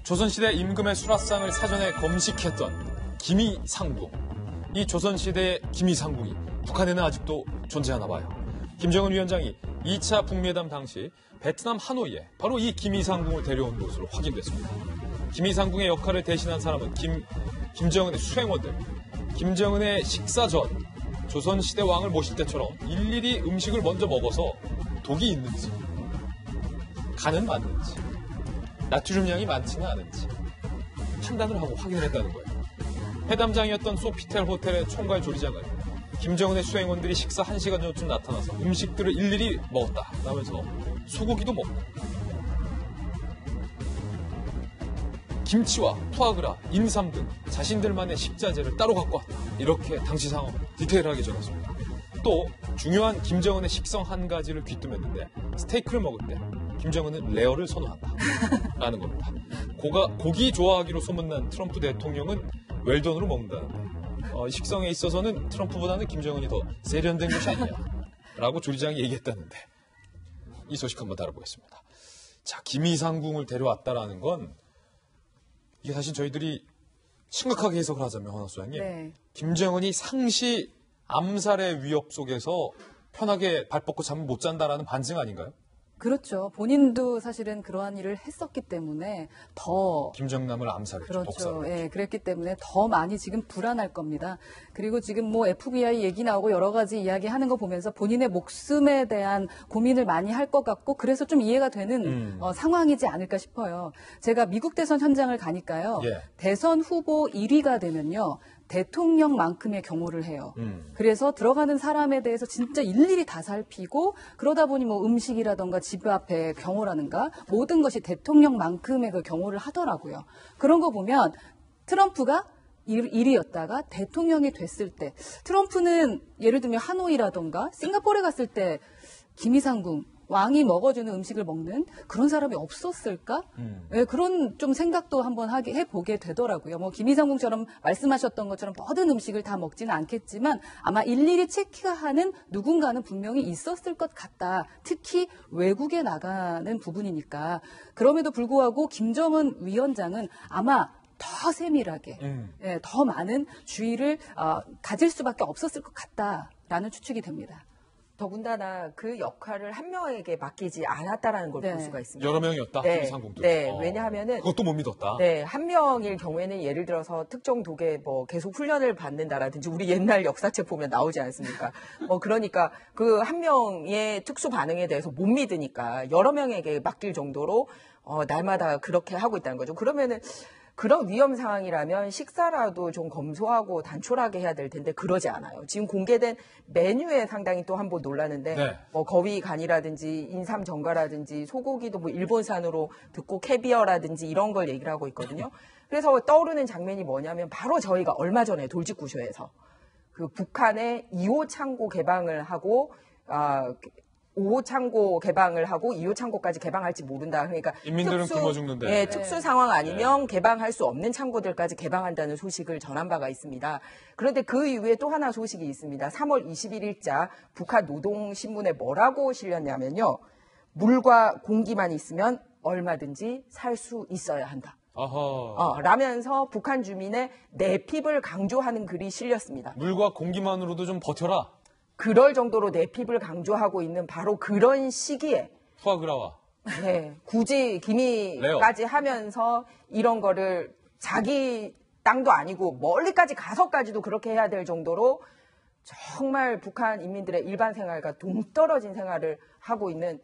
조선시대 임금의 수라상을 사전에 검식했던 기미상궁. 이 조선시대의 기미상궁이 북한에는 아직도 존재하나 봐요. 김정은 위원장이 2차 북미회담 당시 베트남 하노이에 바로 이 기미상궁을 데려온 것으로 확인됐습니다. 기미상궁의 역할을 대신한 사람은 김정은의 수행원들. 김정은의 식사 전 조선시대 왕을 모실 때처럼 일일이 음식을 먼저 먹어서 독이 있는지, 간은 맞는지, 나트륨량이 많지는 않은지 판단을 하고 확인을 했다는 거예요. 회담장이었던 소피텔 호텔의 총괄 조리장은 김정은의 수행원들이 식사 1시간 전쯤 나타나서 음식들을 일일이 먹었다 라면서 소고기도 먹고 김치와 푸아그라, 인삼 등 자신들만의 식자재를 따로 갖고 왔다. 이렇게 당시 상황 디테일하게 전했습니다. 또 중요한 김정은의 식성 한 가지를 귀뜸했는데 스테이크를 먹을 때 김정은은 레어를 선호한다 라는 겁니다. 고기 좋아하기로 소문난 트럼프 대통령은 웰던으로 먹는다는데 식성에 있어서는 트럼프보다는 김정은이 더 세련된 것이 아니냐 라고 조리장이 얘기했다는데 이 소식 한번 다뤄보겠습니다. 자, 기미상궁을 데려왔다라는 건 이게 사실 저희들이 심각하게 해석을 하자면 황 소장님, 네. 김정은이 상시 암살의 위협 속에서 편하게 발 뻗고 잠을 못 잔다라는 반증 아닌가요? 그렇죠. 본인도 사실은 그러한 일을 했었기 때문에 더 김정남을 암살했죠. 그렇죠. 독살을. 예, 그랬기 때문에 더 많이 지금 불안할 겁니다. 그리고 지금 뭐 FBI 얘기 나오고 여러 가지 이야기하는 거 보면서 본인의 목숨에 대한 고민을 많이 할 것 같고 그래서 좀 이해가 되는 상황이지 않을까 싶어요. 제가 미국 대선 현장을 가니까요. 예. 대선 후보 1위가 되면요. 대통령만큼의 경호를 해요. 그래서 들어가는 사람에 대해서 진짜 일일이 다 살피고 그러다 보니 뭐 음식이라던가 집 앞에 경호라든가 모든 것이 대통령만큼의 그 경호를 하더라고요. 그런 거 보면 트럼프가 1위였다가 대통령이 됐을 때 트럼프는 예를 들면 하노이라던가 싱가포르에 갔을 때 기미상궁 왕이 먹어주는 음식을 먹는 그런 사람이 없었을까? 네, 그런 좀 생각도 한번 해보게 되더라고요. 뭐 기미상궁처럼 말씀하셨던 것처럼 모든 음식을 다 먹지는 않겠지만 아마 일일이 체크하는 누군가는 분명히 있었을 것 같다. 특히 외국에 나가는 부분이니까. 그럼에도 불구하고 김정은 위원장은 아마 더 세밀하게, 예, 더 많은 주의를 가질 수밖에 없었을 것 같다라는 추측이 됩니다. 더군다나 그 역할을 한 명에게 맡기지 않았다라는 걸 볼 수가 있습니다. 여러 명이었다. 네, 상궁도. 네. 왜냐하면은 그것도 못 믿었다. 네, 한 명일 경우에는 예를 들어서 특정 독에 뭐 계속 훈련을 받는다라든지 우리 옛날 역사책 보면 나오지 않습니까? 그러니까 그 한 명의 특수 반응에 대해서 못 믿으니까 여러 명에게 맡길 정도로 날마다 그렇게 하고 있다는 거죠. 그러면은 그런 위험 상황이라면 식사라도 좀 검소하고 단촐하게 해야 될 텐데 그러지 않아요. 지금 공개된 메뉴에 상당히 또 한번 놀라는데 네. 뭐 거위 간이라든지 인삼 전가라든지 소고기도 뭐 일본산으로 듣고 캐비어라든지 이런 걸 얘기를 하고 있거든요. 그래서 떠오르는 장면이 뭐냐면 바로 저희가 얼마 전에 돌직구쇼에서 그 북한의 2호 창고 개방을 하고 5호 창고 개방을 하고 2호 창고까지 개방할지 모른다. 그러니까 인민들은 굶어 죽는데. 네, 특수 상황 아니면 개방할 수 없는 창고들까지 개방한다는 소식을 전한 바가 있습니다. 그런데 그 이후에 또 하나 소식이 있습니다. 3월 21일자 북한 노동신문에 뭐라고 실렸냐면요. 물과 공기만 있으면 얼마든지 살 수 있어야 한다. 라면서 북한 주민의 내핍을 강조하는 글이 실렸습니다. 물과 공기만으로도 좀 버텨라. 그럴 정도로 내핍을 강조하고 있는 바로 그런 시기에 푸아그라와 네, 굳이 기미까지 하면서 이런 거를 자기 땅도 아니고 멀리까지 가서까지도 그렇게 해야 될 정도로 정말 북한 인민들의 일반 생활과 동떨어진 생활을 하고 있는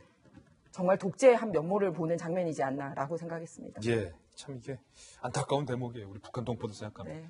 정말 독재의 한 면모를 보는 장면이지 않나라고 생각했습니다. 예, 참 이게 안타까운 대목이에요. 우리 북한 동포들 생각하면. 네.